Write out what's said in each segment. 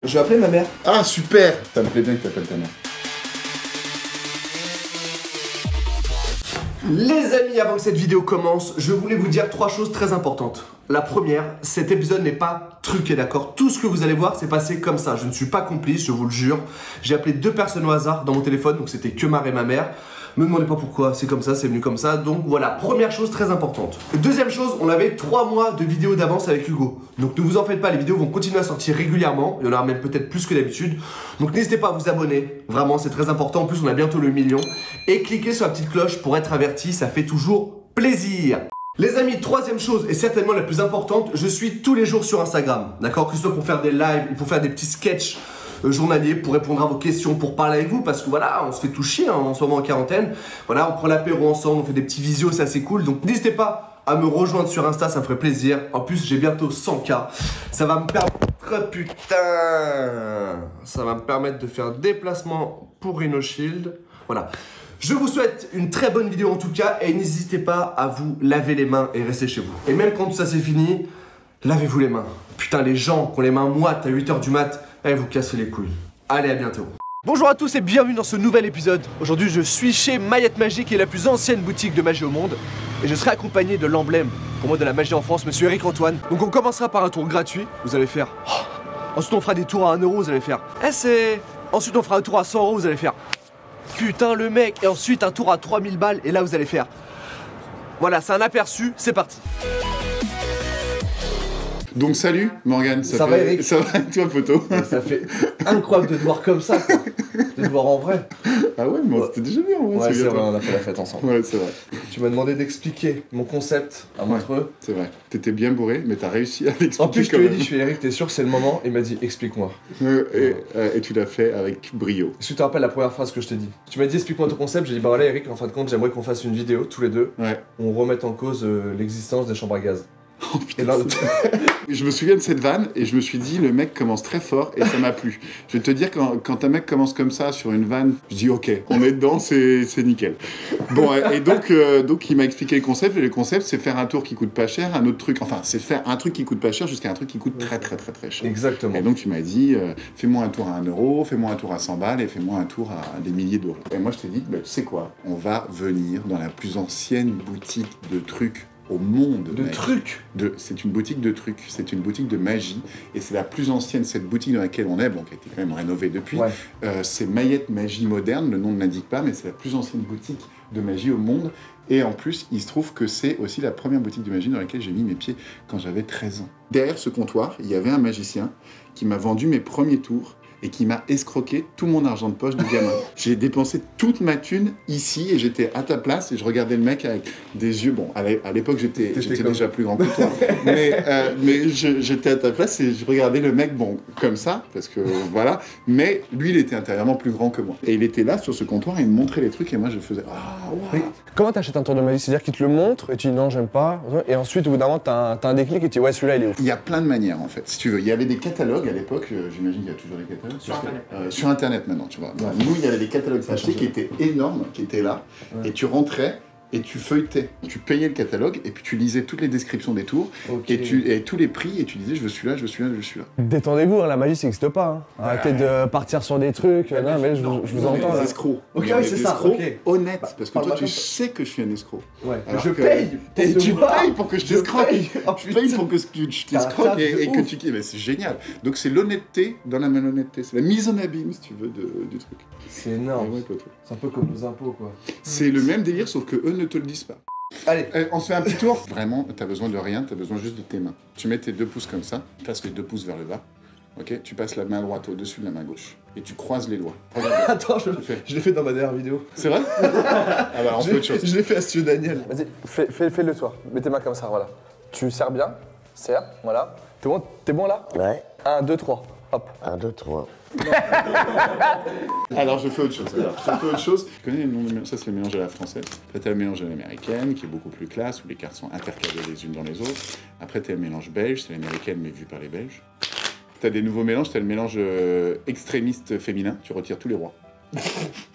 Je vais appeler ma mère. Ah super. Ça me plaît bien que t'appelles ta mère. Les amis, avant que cette vidéo commence, je voulais vous dire 3 choses très importantes. La première, cet épisode n'est pas truqué, d'accord? Tout ce que vous allez voir, c'est passé comme ça. Je ne suis pas complice, je vous le jure. J'ai appelé 2 personnes au hasard dans mon téléphone, donc c'était Kemar et ma mère. Me demandez pas pourquoi, c'est comme ça, c'est venu comme ça. Donc voilà, première chose très importante. Deuxième chose, on avait 3 mois de vidéos d'avance avec Hugo. Donc ne vous en faites pas, les vidéos vont continuer à sortir régulièrement. Il y en aura même peut-être plus que d'habitude. Donc n'hésitez pas à vous abonner, vraiment c'est très important. En plus on a bientôt le 1 million. Et cliquez sur la petite cloche pour être averti, ça fait toujours plaisir. Les amis, troisième chose et certainement la plus importante, je suis tous les jours sur Instagram. D'accord? Que ce soit pour faire des lives ou pour faire des petits sketchs journalier pour répondre à vos questions, pour parler avec vous, parce que voilà, on se fait tout chier en ce moment en quarantaine. Voilà, on prend l'apéro ensemble, on fait des petits visios, c'est assez cool. Donc n'hésitez pas à me rejoindre sur Insta, ça me ferait plaisir. En plus, j'ai bientôt 100K. Ça va me permettre, putain, ça va me permettre de faire un déplacement pour RhinoShield. Voilà. Je vous souhaite une très bonne vidéo en tout cas et n'hésitez pas à vous laver les mains et rester chez vous. Et même quand tout ça c'est fini, lavez-vous les mains. Putain, les gens qui ont les mains moites à 8h du mat', vous cassez les couilles. Allez, à bientôt. Bonjour à tous et bienvenue dans ce nouvel épisode. Aujourd'hui, je suis chez Maillette Magie, qui est la plus ancienne boutique de magie au monde. Et je serai accompagné de l'emblème, pour moi, de la magie en France, monsieur Eric Antoine. Donc on commencera par un tour gratuit, vous allez faire... Ensuite, on fera des tours à 1 euro, vous allez faire... Ensuite, on fera un tour à 100 euros, vous allez faire... Putain, le mec. Et ensuite, un tour à 3000 balles, et là, vous allez faire... Voilà, c'est un aperçu, c'est parti. Donc salut Morgane, ça va Eric? Ça va avec toi photo? Ça fait incroyable de te voir comme ça, quoi. De te voir en vrai. Ah ouais, mais c'était déjà bien en vrai. Ouais, c'est vrai, on a fait la fête ensemble. Ouais, c'est vrai. Tu m'as demandé d'expliquer mon concept à Montreux. C'est vrai. T'étais bien bourré, mais t'as réussi à l'expliquer. En plus, je te l'ai dit, je suis Eric, t'es sûr que c'est le moment? Il m'a dit, explique-moi. Et tu l'as fait avec brio. Est-ce que tu te rappelles la première phrase que je t'ai dit? Tu m'as dit, explique-moi ton concept. J'ai dit, bah voilà, Eric, en fin de compte, j'aimerais qu'on fasse une vidéo tous les deux. Ouais. Où on remette en cause l'existence des chambres à gaz. Oh, putain, et là, je me souviens de cette vanne et je me suis dit le mec commence très fort et ça m'a plu. Je vais te dire quand un mec commence comme ça sur une vanne, je dis ok, on est dedans, c'est nickel. Bon et donc il m'a expliqué le concept et le concept c'est faire un tour qui coûte pas cher, un autre truc, enfin c'est faire un truc qui coûte pas cher jusqu'à un truc qui coûte très cher. Exactement. Et donc tu m'as dit fais-moi un tour à 1 euro, fais-moi un tour à 100 balles et fais-moi un tour à des milliers d'euros. Et moi je t'ai dit bah, tu sais quoi, on va venir dans la plus ancienne boutique de trucs au monde. De trucs. C'est une boutique de trucs, c'est une boutique de magie, et c'est la plus ancienne, cette boutique dans laquelle on est, bon, qui a été quand même rénovée depuis. Ouais. C'est Maillette Magie Moderne, le nom ne l'indique pas, mais c'est la plus ancienne boutique de magie au monde. Et en plus, il se trouve que c'est aussi la première boutique de magie dans laquelle j'ai mis mes pieds quand j'avais 13 ans. Derrière ce comptoir, il y avait un magicien qui m'a vendu mes premiers tours et qui m'a escroqué tout mon argent de poche de gamin. J'ai dépensé toute ma thune ici et j'étais à ta place et je regardais le mec avec des yeux... Bon, à l'époque, j'étais déjà plus grand que toi, mais j'étais à ta place et je regardais le mec, bon, comme ça, parce que voilà, mais lui, il était intérieurement plus grand que moi. Et il était là, sur ce comptoir, et il me montrait les trucs et moi, je faisais... Ah, wow. Comment t'achètes un tour de magie? C'est-à-dire qu'il te le montre et tu dis non, j'aime pas, et ensuite, au bout d'un moment, t'as un déclic et tu dis ouais, celui-là, il est ouf. Il y a plein de manières, en fait, si tu veux. Il y avait des catalogues à l'époque, j'imagine qu'il y a toujours des catalogues. Sur Internet maintenant, tu vois. Ouais. Nous, il y avait des catalogues papier qui étaient énormes, qui étaient là, et tu rentrais et tu feuilletais. Tu payais le catalogue et puis tu lisais toutes les descriptions des tours et tous les prix et tu disais je veux celui-là, je veux celui-là, je veux celui-là. Détendez-vous, hein, la magie ça n'existe pas. Hein. Arrêtez de partir sur des trucs. Non, mais je vous entends là. Des escrocs. Ok, oui, c'est ça. Okay. Honnête, parce que toi tu sais que je suis un escroc. Ouais. Je paye. Et tu payes pour que je t'escroque. Tu payes pour que je t'escroque et que tu. Mais c'est génial. Donc c'est l'honnêteté dans la malhonnêteté. C'est la mise en abîme, si tu veux, du truc. C'est énorme. Ouais, c'est un peu comme nos impôts, quoi. C'est le même délire, sauf que eux ne te le disent pas. Allez, on se fait un petit tour. Vraiment, t'as besoin de rien, t'as besoin juste de tes mains. Tu mets tes 2 pouces comme ça, passes les 2 pouces vers le bas. Ok, tu passes la main droite au-dessus de la main gauche et tu croises les doigts. Attends, je l'ai fait dans ma dernière vidéo. C'est vrai? Ah bah on fait autre chose. Je l'ai fait à Studio Daniel. Vas-y, fais-le toi. Mets tes mains comme ça, voilà. Tu serres bien, serre, voilà. T'es bon là? Ouais. 1, 2, 3. Hop. 1, 2, 3. Alors je fais autre chose. Tu connais le nom de mélange? Ça c'est le mélange à la française. Après t'as le mélange à l'américaine qui est beaucoup plus classe où les cartes sont intercalées les unes dans les autres. Après t'as le mélange belge, c'est l'américaine mais vu par les Belges. T'as des nouveaux mélanges, t'as le mélange extrémiste féminin, tu retires tous les rois.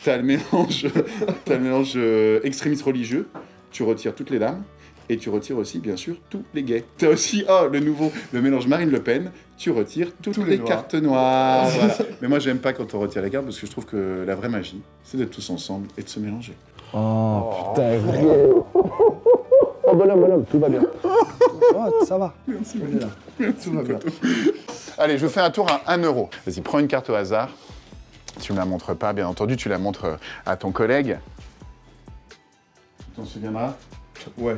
T'as le mélange extrémiste religieux, tu retires toutes les dames. Et tu retires aussi, bien sûr, tous les gays. Tu as aussi, oh, le mélange Marine Le Pen, tu retires toutes les cartes noires. Voilà. Mais moi, j'aime pas quand on retire les cartes parce que je trouve que la vraie magie, c'est d'être tous ensemble et de se mélanger. Oh, putain, oh, bonhomme, tout va bien. Oh, ça va. Merci, tout va bien. Allez, je fais un tour à 1 €. Vas-y, prends une carte au hasard. Tu me la montres pas, bien entendu, tu la montres à ton collègue. Tu t'en souviendras? Ouais.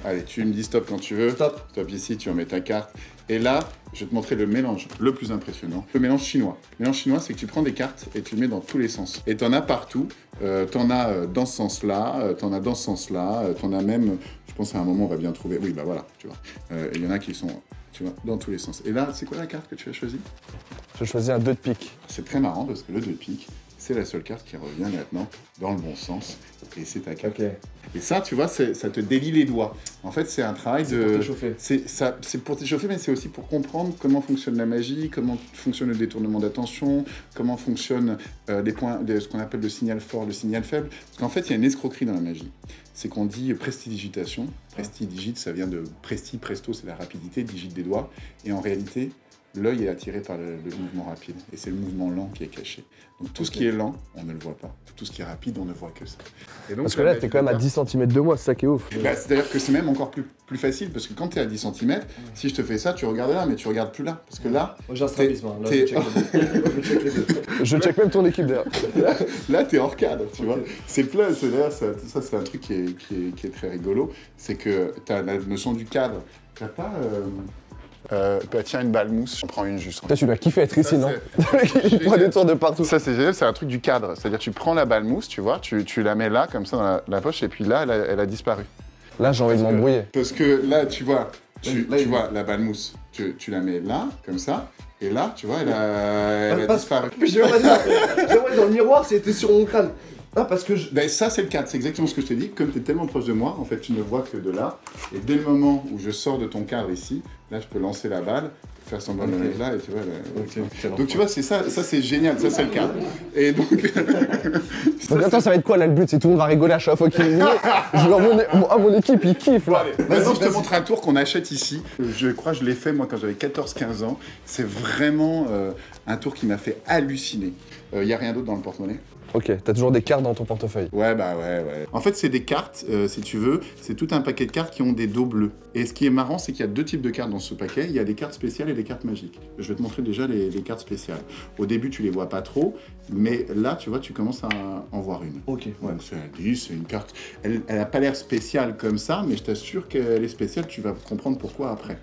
Allez, tu me dis stop quand tu veux. Stop. Stop ici, tu remets ta carte. Et là, je vais te montrer le mélange le plus impressionnant. Le mélange chinois. Le mélange chinois, c'est que tu prends des cartes et tu les mets dans tous les sens. Et t'en as partout. T'en as dans ce sens-là, t'en as dans ce sens-là, t'en as même, je pense à un moment, on va bien trouver. Oui, bah voilà, tu vois. Il y en a qui sont, tu vois, dans tous les sens. Et là, c'est quoi la carte que tu as choisie? Je choisis un 2 de pique. C'est très marrant parce que le 2 de pique, c'est la seule carte qui revient maintenant dans le bon sens. Et c'est ta carte. Ok. Et ça, tu vois, ça te délie les doigts. En fait, c'est un travail de... pour t'échauffer. C'est pour t'échauffer, mais c'est aussi pour comprendre comment fonctionne la magie, comment fonctionne le détournement d'attention, comment fonctionnent les points, ce qu'on appelle le signal fort, le signal faible. Parce qu'en fait, il y a une escroquerie dans la magie. C'est qu'on dit prestidigitation. Prestidigite, ça vient de presti, presto, c'est la rapidité, digite des doigts. Et en réalité, l'œil est attiré par le mouvement rapide. Et c'est le mouvement lent qui est caché. Donc tout ce qui est lent, on ne le voit pas. Tout ce qui est rapide, on ne voit que ça. Et donc, parce que là, t'es quand même à 10 cm de moi, c'est ça qui est ouf. Bah, c'est-à-dire que c'est même encore plus facile, parce que quand tu es à 10 cm, si je te fais ça, tu regardes là, mais tu regardes plus là. Parce que là... Moi j'ai un strabisme, là, je check les deux. Je check même ton équipe d'ailleurs. Là, tu es hors cadre, tu vois. C'est plein, d'ailleurs, ça c'est un truc qui est très rigolo. C'est que tu as la notion du cadre. Tu n'as pas... bah tiens, une balle mousse, j'en prends une juste. Toi, tu dois kiffer être ici, non? Il prend des tours de partout. Ça, c'est génial, c'est un truc du cadre. C'est-à-dire, tu prends la balle mousse, tu vois, tu la mets là, comme ça, dans la poche, et puis là, elle a disparu. Là, j'ai envie de m'embrouiller. Parce que là, tu vois, tu vois la balle mousse, tu la mets là, comme ça, et là, tu vois, elle a disparu. J'ai envie dans le miroir, c'était sur mon crâne. Ah, parce que Ben, ça, c'est le cadre, c'est exactement ce que je t'ai dit. Comme tu es tellement proche de moi, en fait, tu ne vois que de là. Et dès le moment où je sors de ton cadre ici, là, je peux lancer la balle, faire semblant de mettre là, et tu vois. Donc, tu vois, c'est ça c'est génial, ça, c'est le cadre. Et donc. Donc, attends, ça va être quoi là le but? C'est tout le monde va rigoler à chaque fois qu'il est venu. Mon équipe, il kiffe là. Maintenant, je te montre un tour qu'on achète ici. Je crois que je l'ai fait, moi, quand j'avais 14-15 ans. C'est vraiment un tour qui m'a fait halluciner. Il n'y a rien d'autre dans le porte-monnaie. Ok, t'as toujours des cartes dans ton portefeuille. Ouais. En fait, c'est des cartes, si tu veux, c'est tout un paquet de cartes qui ont des dos bleus. Et ce qui est marrant, c'est qu'il y a 2 types de cartes dans ce paquet. Il y a des cartes spéciales et des cartes magiques. Je vais te montrer déjà les cartes spéciales. Au début, tu les vois pas trop, mais là, tu vois, tu commences à en voir une. Ok, ouais. Donc, c'est un 10, c'est une carte... Elle a pas l'air spéciale comme ça, mais je t'assure qu'elle est spéciale, tu vas comprendre pourquoi après.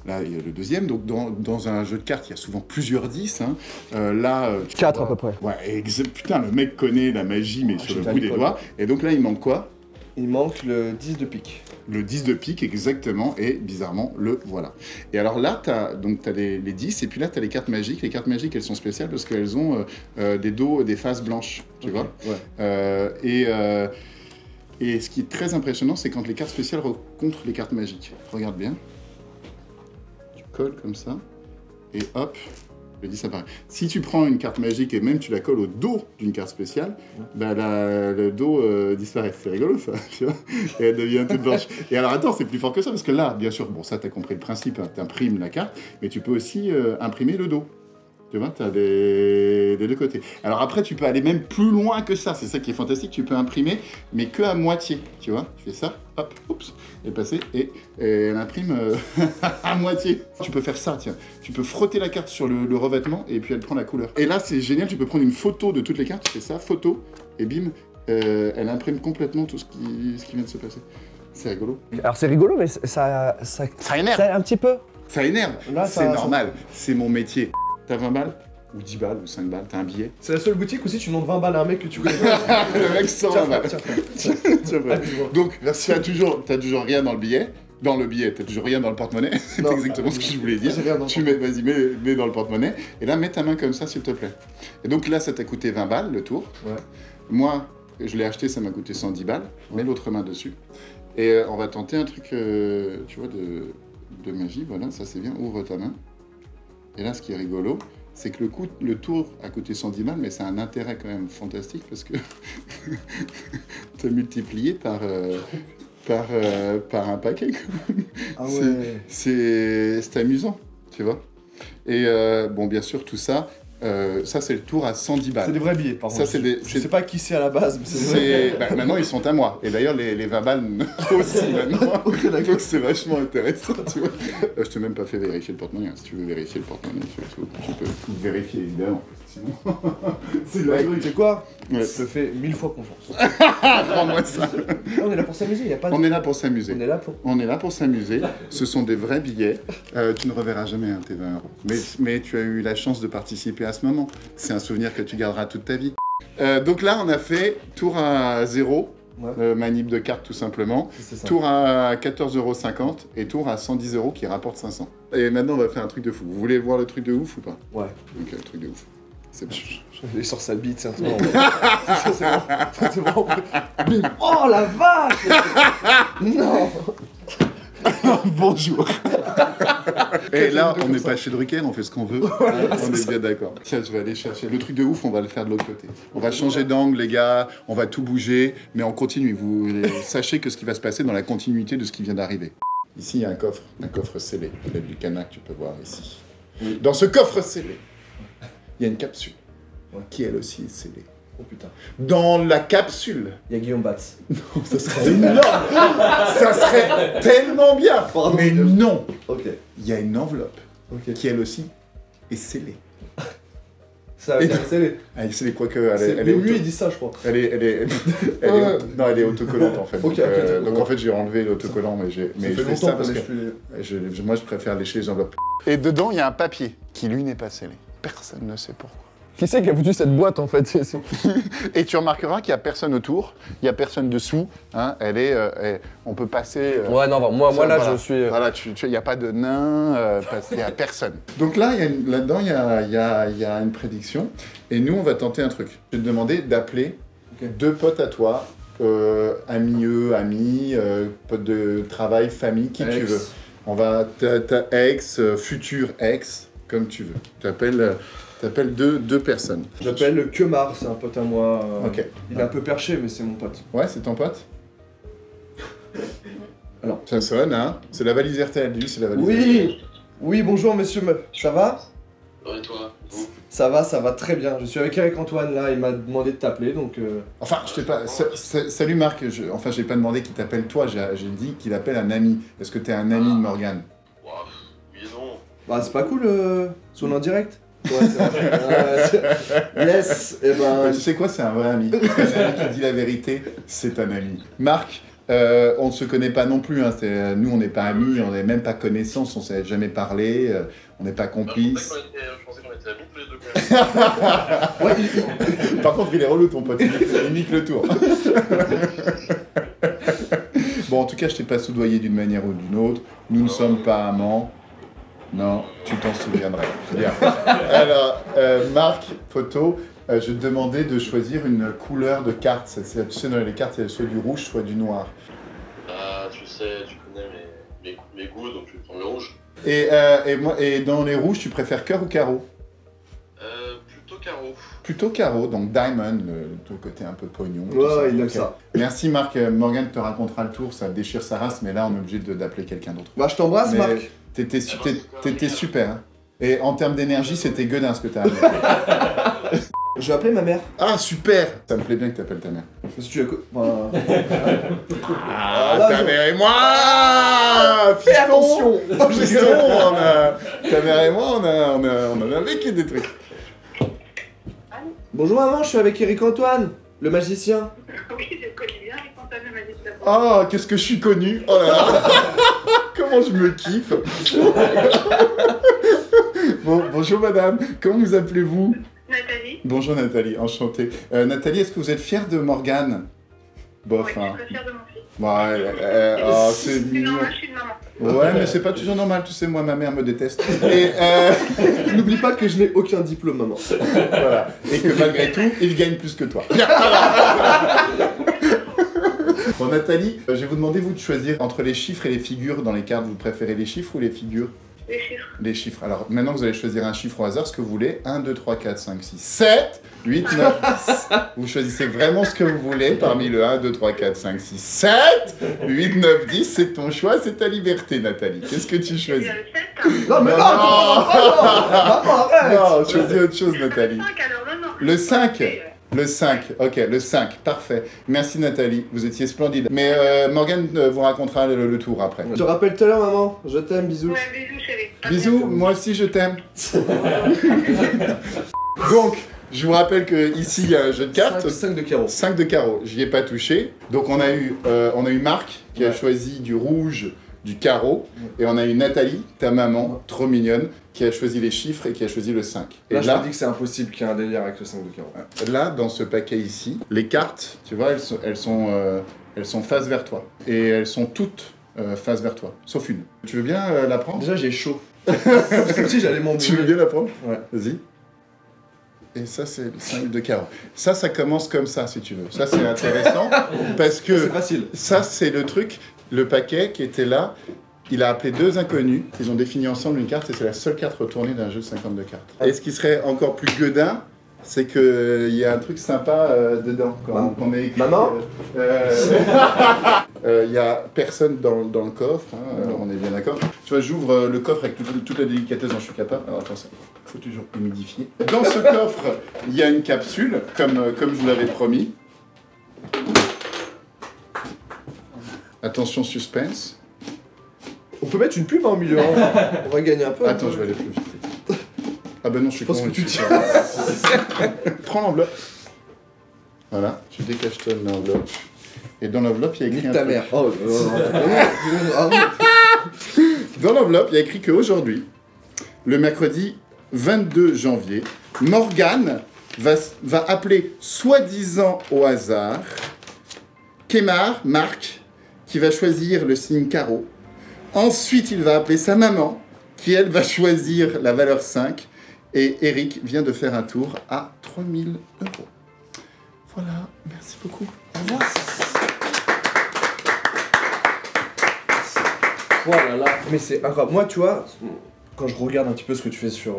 Là, il y a le deuxième. Donc, dans un jeu de cartes, il y a souvent plusieurs 10. Hein. Là... 4 à peu près. Ouais, putain, le mec connaît la magie, mais sur le bout des doigts. Et donc là, il manque quoi? Il manque le 10 de pique. Le 10 de pique, exactement, et bizarrement, le voilà. Et alors là, tu as les 10, et puis là, tu as les cartes magiques. Les cartes magiques, elles sont spéciales parce qu'elles ont des dos, des faces blanches, tu vois. Ouais. Et ce qui est très impressionnant, c'est quand les cartes spéciales rencontrent les cartes magiques. Regarde bien. Tu colles comme ça, et hop, le 10 apparaît. Si tu prends une carte magique et même tu la colles au dos d'une carte spéciale, bah le dos disparaît. C'est rigolo ça, tu vois. Et elle devient toute blanche. Et alors attends, c'est plus fort que ça, parce que là, bien sûr, bon ça t'as compris le principe, hein, t'imprimes la carte, mais tu peux aussi imprimer le dos. Tu vois, tu as des deux côtés. Alors après, tu peux aller même plus loin que ça. C'est ça qui est fantastique. Tu peux imprimer, mais que à moitié. Tu vois, tu fais ça, hop, oups, et passer, et elle imprime à moitié. Tu peux faire ça, tiens. Tu peux frotter la carte sur le revêtement, et puis elle prend la couleur. Et là, c'est génial. Tu peux prendre une photo de toutes les cartes. Tu fais ça, photo, et bim, elle imprime complètement tout ce qui vient de se passer. C'est rigolo. Alors c'est rigolo, mais ça énerve. Ça un petit peu. Ça énerve. C'est normal. C'est mon métier. T'as 20 balles ou 10 balles ou 5 balles, t'as un billet. C'est la seule boutique où si tu demandes 20 balles à un mec que tu connais pas. Le mec sans 20 balles. Donc, t'as toujours rien dans le billet. Dans le billet, t'as toujours rien dans le porte-monnaie. C'est exactement ce que je voulais dire. Tu vas-y, mets dans le porte-monnaie. Et là, mets ta main comme ça, s'il te plaît. Et donc là, ça t'a coûté 20 balles, le tour. Ouais. Moi, je l'ai acheté, ça m'a coûté 110 balles. Mets l'autre main dessus. Et on va tenter un truc, tu vois, de magie. Voilà, ça c'est bien. Ouvre ta main. Et là, ce qui est rigolo, c'est que le tour a coûté 110 balles, mais c'est un intérêt quand même fantastique parce que tu as multiplié par par un paquet. Ah ouais. C'est amusant, tu vois. Et bon, bien sûr, tout ça, ça c'est le tour à 110 balles. C'est des vrais billets, par Ça, contre. c'est Je sais pas qui c'est à la base, mais c'est des vrais. Maintenant, ils sont à moi. Et d'ailleurs, les 20 balles aussi maintenant. Donc, c'est vachement intéressant, tu vois. Je t'ai même pas fait vérifier le porte-monnaie. Hein. Si tu veux vérifier le porte-monnaie, tu peux tout vérifier, évidemment. Sinon, c'est Ouais, tu sais quoi? Ouais. Ça fait 1000 fois confiance. Prends-moi ça. On est là pour s'amuser, y a pas de... On est là pour s'amuser. On est là pour... On est là pour s'amuser. Ce sont des vrais billets. Tu ne reverras jamais tes 20 €. Mais tu as eu la chance de participer à ce moment. C'est un souvenir que tu garderas toute ta vie. Donc là, on a fait tour à 0, Ouais. manip de carte tout simplement. C'est ça. Tour à 14,50 € et tour à 110 € qui rapporte 500. Et maintenant, on va faire un truc de fou. Vous voulez voir le truc de ouf ou pas? Ouais. Ok, le truc de ouf. C'est bon. Il sort sa bite, c'est un truc. Ça, c'est bon. Ça, c'est bon. Bim. Oh la vache! Non! Bonjour. Et là, on n'est comme ça. pas chez Drucker, on fait ce qu'on veut. On est bien d'accord. Tiens, je vais aller chercher. Le truc de ouf, on va le faire de l'autre côté. On va changer d'angle, les gars. On va tout bouger, mais on continue. Vous sachez que ce qui va se passer dans la continuité de ce qui vient d'arriver. Ici, il y a un coffre scellé. L'aide du canard, tu peux voir ici. Dans ce coffre scellé, il y a une capsule qui, elle aussi, est scellée. Oh putain. Dans la capsule, Il y a Guillaume Batz. ça serait énorme. Ça serait tellement bien. Pardon. Mais non, Ok. il y a une enveloppe Ok. qui, elle aussi, est scellée. Ça va bien scellé. Ah, il scellée, quoique elle est Mais auto... lui, il dit ça, je crois. Elle est non, elle est autocollante en fait. Ok, Donc, ok, donc en fait, j'ai enlevé l'autocollant, mais je Ça fait fais longtemps ça qu'on parce lèche que plus les... moi, je préfère lécher les enveloppes. Et dedans, il y a un papier qui, lui, n'est pas scellé. Personne ne sait pourquoi. Qui c'est qui a foutu cette boîte en fait? Et tu remarqueras qu'il n'y a personne autour, il n'y a personne dessous. Hein, on peut passer. Ouais, non, moi là, voilà. je suis. Voilà, il n'y a pas de nain, il n'y a personne. Donc là, là-dedans, il y a une prédiction. Et nous, on va tenter un truc. Je vais te demander d'appeler deux potes à toi, amis, potes de travail, famille, qui tu veux. On va, ta ex, futur ex, comme tu veux. T'appelles deux personnes. J'appelle Kemar, c'est un pote à moi. Ok. Il est un peu perché, mais c'est mon pote. Ouais, c'est ton pote? Alors. Ça sonne, hein? C'est la valise RTL, lui, c'est la valise RTL. Oui! Oui, bonjour monsieur Ça va? Et toi? Ça va très bien. Je suis avec Eric Antoine là, il m'a demandé de t'appeler donc. Enfin, je t'ai pas. Salut Marc, j'ai pas demandé qu'il t'appelle toi, j'ai dit qu'il appelle un ami. Est-ce que t'es un ami de Morgane? Wow. Oui et non. Bah, c'est pas cool, son en direct? Ouais, c'est vrai. Yes, et ben. Tu sais quoi, c'est un vrai ami. Parce que un ami qui dit la vérité, c'est un ami. Marc, on ne se connaît pas non plus. Hein. Nous, on n'est pas amis, on n'est même pas connaissances, on ne s'est jamais parlé, on n'est pas complices. Je pensais qu'on était amis tous les deux. Ouais, Par contre, il est relou ton pote, il nique le tour. Bon, en tout cas, je t'ai pas soudoyé d'une manière ou d'une autre. Nous ne sommes pas amants. Non, tu t'en souviendrais. Bien. Alors, Marc, photo, je vais te demander de choisir une couleur de carte. Tu sais, dans les cartes, il y a soit du rouge, soit du noir. Tu sais, tu connais mes goûts, donc je vais prendre le rouge. Et dans les rouges, tu préfères cœur ou carreau? Plutôt carreau. Plutôt carreau, donc diamond, le côté un peu pognon. tout ouais, ça. il aime Ok. ça. Merci Marc, Morgane te racontera le tour, ça déchire sa race, mais là on est obligé d'appeler quelqu'un d'autre. Bah, je t'embrasse, Mais Marc. t'étais super. Hein. Et en termes d'énergie, c'était gueudin ce que t'as amené. Je vais appeler ma mère. Ah super! Ça me plaît bien que t'appelles ta mère. Parce que tu enfin, Ah, là, ta je- mère et moi! Fais attention. Fiston, ta mère et moi, on en a vécu des trucs. Bonjour maman, je suis avec Eric Antoine, le magicien. Oui, je connais bien les comptables de ma vie de Oh, qu'est-ce que je suis connu! Oh là là! Comment je me kiffe! Bon, bonjour madame, comment vous appelez-vous? Nathalie. Bonjour Nathalie, enchanté. Nathalie, est-ce que vous êtes fière de Morgane? Bof, Oui, hein. je suis fière de mon fils. Ouais, oh, c'est C'est mignon. normal, je suis une maman. Ouais, mais c'est pas toujours normal, tu sais, moi, ma mère me déteste. Et N'oublie pas que je n'ai aucun diplôme, maman. voilà. Et que malgré tout, il gagne plus que toi. Voilà. Bon, Nathalie, je vais vous demander, vous, de choisir entre les chiffres et les figures dans les cartes. Vous préférez les chiffres ou les figures? Les chiffres. Les chiffres. Alors maintenant vous allez choisir un chiffre au hasard, ce que vous voulez. 1, 2, 3, 4, 5, 6, 7, 8, 9, 10. Vous choisissez vraiment ce que vous voulez parmi le 1, 2, 3, 4, 5, 6, 7, 8, 9, 10. C'est ton choix, c'est ta liberté, Nathalie. Qu'est-ce que tu Il choisis? y a le 7. Non, mais non, arrête. Non, choisis autre chose, Nathalie. Le 5 alors, non, non. Le 5. Et, Le 5, ok, le 5, parfait. Merci Nathalie, vous étiez splendide. Mais Morgane vous racontera le tour après. Je te rappelle tout à l'heure, maman. Je t'aime, bisous. Ouais, bisous chérie. À Bisous, bientôt. moi aussi je t'aime. Donc, je vous rappelle que ici il y a un jeu de cartes. 5 de carreau. 5 de carreau, j'y ai pas touché. Donc on a eu Marc qui a choisi du rouge, du carreau. Et on a eu Nathalie, ta maman, trop mignonne, qui a choisi les chiffres et qui a choisi le 5. Et Là, je me dis que c'est impossible qu'il y ait un délire avec le 5 de carreau. là, dans ce paquet ici, les cartes, tu vois, elles sont face vers toi. Et elles sont toutes face vers toi, sauf une. Tu veux bien la prendre? Déjà, j'ai chaud. C'est comme si j'allais Tu veux bien la prendre? Ouais. Vas-y. Et ça, c'est le 5 de carreau. Ça commence comme ça, si tu veux. Ça, c'est intéressant, parce que C'est facile. ça, c'est le truc, le paquet qui était là. Il a appelé 2 inconnus, ils ont défini ensemble une carte et c'est la seule carte retournée d'un jeu de 52 cartes. Et ce qui serait encore plus gueudin, c'est qu'il y a un truc sympa dedans. Quand on est écrit, Maman il y a personne dans le coffre, hein, on est bien d'accord. Tu vois, j'ouvre le coffre avec toute la délicatesse dont je suis capable. Alors attention, il faut toujours humidifier. Dans ce coffre, il y a une capsule, comme je vous l'avais promis. Attention, suspense. On peut mettre une pub au milieu, hein. On va gagner un peu. Attends, je vais aller plus vite. Ah ben non, je suis pense con, que tu je suis pas- Prends l'enveloppe. Voilà, tu décachetonnes l'enveloppe. Et dans l'enveloppe, il y a écrit Nique un ta truc. mère. Oh, Dans l'enveloppe, il y a écrit qu'aujourd'hui, le mercredi 22 janvier, Morgane va appeler soi-disant au hasard Kemar, Marc, qui va choisir le signe carreau. Ensuite, il va appeler sa maman, qui elle va choisir la valeur 5. Et Eric vient de faire un tour à 3000 €. Voilà, merci beaucoup. Au revoir. Oh là là. Mais c'est incroyable. Moi, tu vois, quand je regarde un petit peu ce que tu fais sur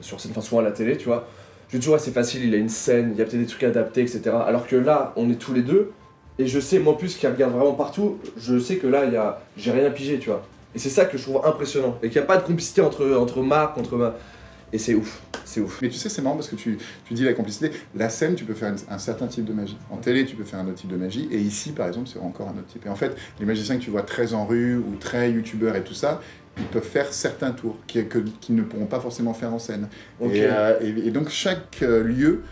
scène, enfin souvent à la télé, tu vois, je dis toujours, ouais, c'est facile, il a une scène, il y a peut-être des trucs adaptés, etc. Alors que là, on est tous les deux, et je sais, moi en plus, qui regarde vraiment partout, je sais que là, j'ai rien pigé, tu vois. Et c'est ça que je trouve impressionnant. Et qu'il n'y a pas de complicité entre Marc, Et c'est ouf, c'est ouf. Mais tu sais, c'est marrant parce que tu dis la complicité. La scène, tu peux faire un certain type de magie. En télé, tu peux faire un autre type de magie. Et ici, par exemple, c'est encore un autre type. Et en fait, les magiciens que tu vois très en rue ou très youtubeurs et tout ça, ils peuvent faire certains tours qu'ils ne pourront pas forcément faire en scène. Okay. Et donc, chaque lieu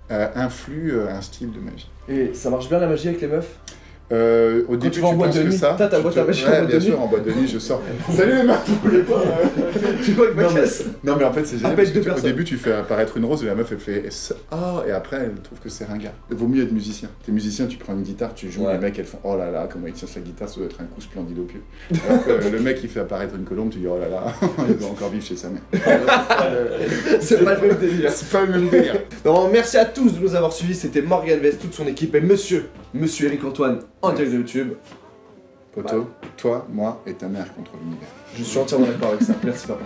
influe un style de magie. Et ça marche bien la magie avec les meufs? Au début, tu vas en boîte de nuit, t'as ta boîte à magie en boîte de bien nuit. sûr, en boîte de nuit, je sors. Salut les meufs, vous voulez pas Tu vois avec ma caisse. Non mais en fait c'est génial Appelle parce que deux au personnes. début tu fais apparaître une rose et la meuf elle fait ah et après elle trouve que c'est ringard. Il vaut mieux être musicien. T'es musicien, tu prends une guitare, tu joues, Ouais. les mecs elles font oh là là comment il tient sa guitare, ça doit être un coup splendide au pied. Alors que le mec il fait apparaître une colombe, tu dis oh là là, il doit encore vivre chez sa mère. C'est pas le même délire. C'est pas le même délire. Donc, merci à tous de nous avoir suivis, c'était Morgane Vest, toute son équipe et monsieur Eric Antoine en direct de YouTube. Poto, toi, moi et ta mère contre l'univers. Je suis entièrement d'accord avec ça, merci papa.